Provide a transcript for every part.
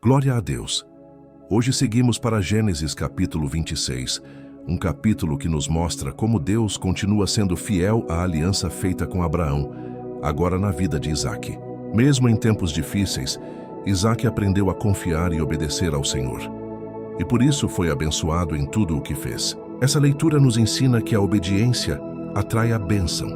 Glória a Deus! Hoje seguimos para Gênesis capítulo 26, um capítulo que nos mostra como Deus continua sendo fiel à aliança feita com Abraão, agora na vida de Isaque. Mesmo em tempos difíceis, Isaque aprendeu a confiar e obedecer ao Senhor. E por isso foi abençoado em tudo o que fez. Essa leitura nos ensina que a obediência atrai a bênção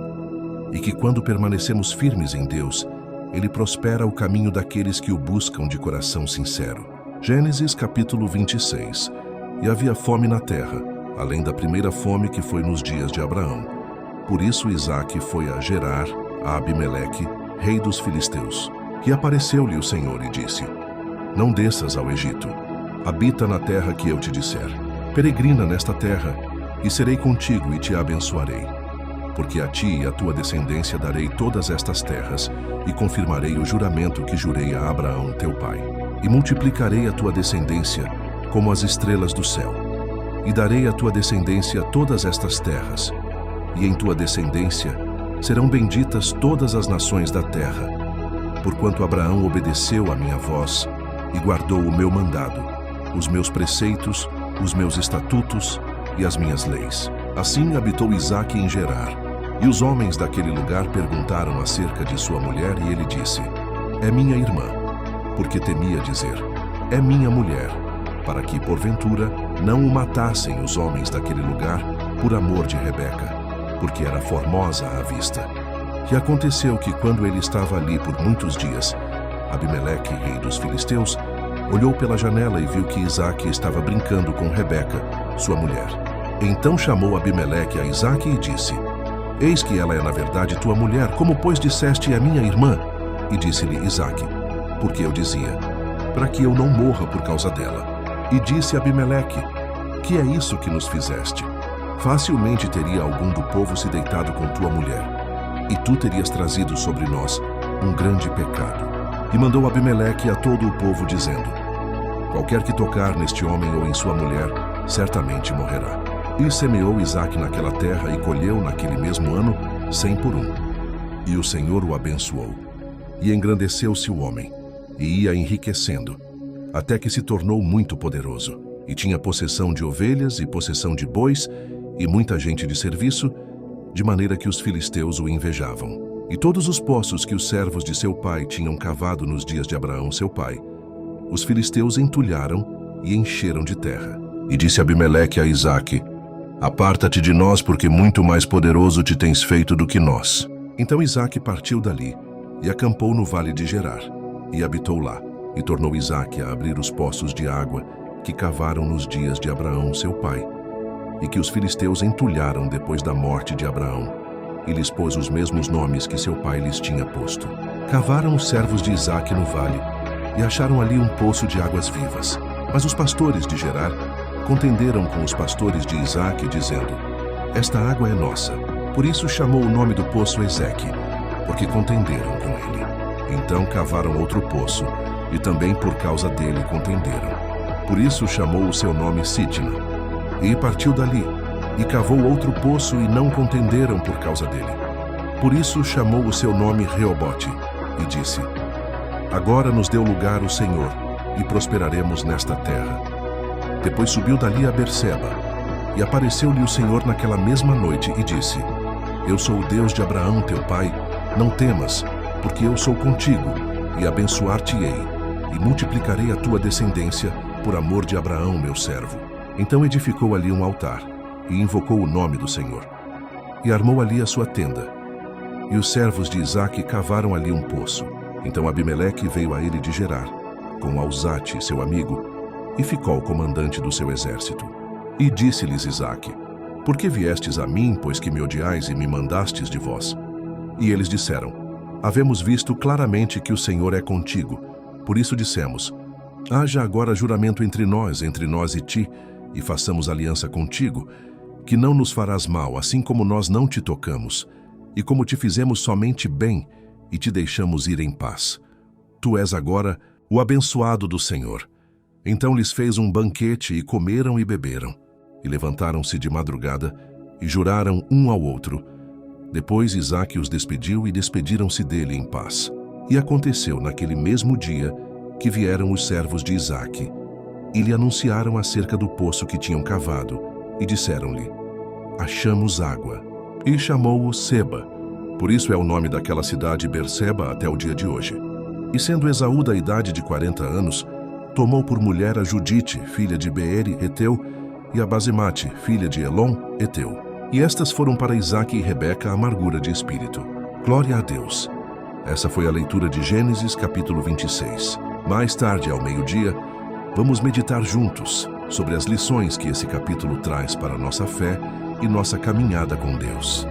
e que quando permanecemos firmes em Deus, Ele prospera o caminho daqueles que o buscam de coração sincero. Gênesis capítulo 26. E havia fome na terra, além da primeira fome que foi nos dias de Abraão. Por isso Isaque foi a Gerar, a Abimeleque, rei dos filisteus. E apareceu-lhe o Senhor e disse: Não desças ao Egito, habita na terra que eu te disser. Peregrina nesta terra, e serei contigo e te abençoarei. Porque a ti e à tua descendência darei todas estas terras, e confirmarei o juramento que jurei a Abraão teu pai. E multiplicarei a tua descendência como as estrelas do céu. E darei à tua descendência todas estas terras, e em tua descendência serão benditas todas as nações da terra, porquanto Abraão obedeceu à minha voz e guardou o meu mandado, os meus preceitos, os meus estatutos e as minhas leis. Assim habitou Isaque em Gerar, e os homens daquele lugar perguntaram acerca de sua mulher, e ele disse: É minha irmã, porque temia dizer: É minha mulher, para que, porventura, não o matassem os homens daquele lugar por amor de Rebeca, porque era formosa à vista. E aconteceu que, quando ele estava ali por muitos dias, Abimeleque, rei dos filisteus, olhou pela janela e viu que Isaque estava brincando com Rebeca, sua mulher. Então chamou Abimeleque a Isaque e disse: Eis que ela é na verdade tua mulher, como pois disseste é minha irmã? E disse-lhe Isaque: Porque eu dizia, para que eu não morra por causa dela. E disse Abimeleque: Que é isso que nos fizeste? Facilmente teria algum do povo se deitado com tua mulher, e tu terias trazido sobre nós um grande pecado. E mandou Abimeleque a todo o povo, dizendo: Qualquer que tocar neste homem ou em sua mulher, certamente morrerá. E semeou Isaque naquela terra e colheu naquele mesmo ano 100 por 1. E o Senhor o abençoou. E engrandeceu-se o homem, e ia enriquecendo, até que se tornou muito poderoso, e tinha possessão de ovelhas e possessão de bois, e muita gente de serviço, de maneira que os filisteus o invejavam. E todos os poços que os servos de seu pai tinham cavado nos dias de Abraão seu pai, os filisteus entulharam e encheram de terra. E disse Abimeleque a Isaque: Aparta-te de nós, porque muito mais poderoso te tens feito do que nós. Então Isaque partiu dali, e acampou no vale de Gerar, e habitou lá. E tornou Isaque a abrir os poços de água que cavaram nos dias de Abraão seu pai, e que os filisteus entulharam depois da morte de Abraão, e lhes pôs os mesmos nomes que seu pai lhes tinha posto. Cavaram os servos de Isaque no vale, e acharam ali um poço de águas vivas. Mas os pastores de Gerar contenderam com os pastores de Isaque, dizendo: Esta água é nossa. Por isso chamou o nome do poço Ezeque, porque contenderam com ele. Então cavaram outro poço, e também por causa dele contenderam. Por isso chamou o seu nome Sitna. E partiu dali, e cavou outro poço, e não contenderam por causa dele. Por isso chamou o seu nome Reobote, e disse: Agora nos deu lugar o Senhor, e prosperaremos nesta terra. Depois subiu dali a Berseba, e apareceu-lhe o Senhor naquela mesma noite, e disse: Eu sou o Deus de Abraão teu pai, não temas, porque eu sou contigo, e abençoar-te-ei, e multiplicarei a tua descendência por amor de Abraão meu servo. Então edificou ali um altar, e invocou o nome do Senhor. E armou ali a sua tenda. E os servos de Isaque cavaram ali um poço. Então Abimeleque veio a ele de Gerar, com Alzate, seu amigo, e ficou comandante do seu exército. E disse-lhes Isaque: Por que viestes a mim, pois que me odiais e me mandastes de vós? E eles disseram: Havemos visto claramente que o Senhor é contigo. Por isso dissemos: Haja agora juramento entre nós e ti, e façamos aliança contigo, que não nos farás mal, assim como nós não te tocamos, e como te fizemos somente bem, e te deixamos ir em paz. Tu és agora o abençoado do Senhor. Então lhes fez um banquete, e comeram e beberam. E levantaram-se de madrugada, e juraram um ao outro. Depois Isaque os despediu, e despediram-se dele em paz. E aconteceu naquele mesmo dia que vieram os servos de Isaque, e lhe anunciaram acerca do poço que tinham cavado, e disseram-lhe: achamos água. E chamou-o Seba, por isso é o nome daquela cidade Berseba até o dia de hoje. E sendo Esaú da idade de 40 anos, tomou por mulher a Judite, filha de Beeri, Heteu, e a Basemate, filha de Elon, Heteu. E estas foram para Isaque e Rebeca amargura de espírito. Glória a Deus! Essa foi a leitura de Gênesis capítulo 26. Mais tarde, ao meio-dia, vamos meditar juntos sobre as lições que esse capítulo traz para a nossa fé e nossa caminhada com Deus.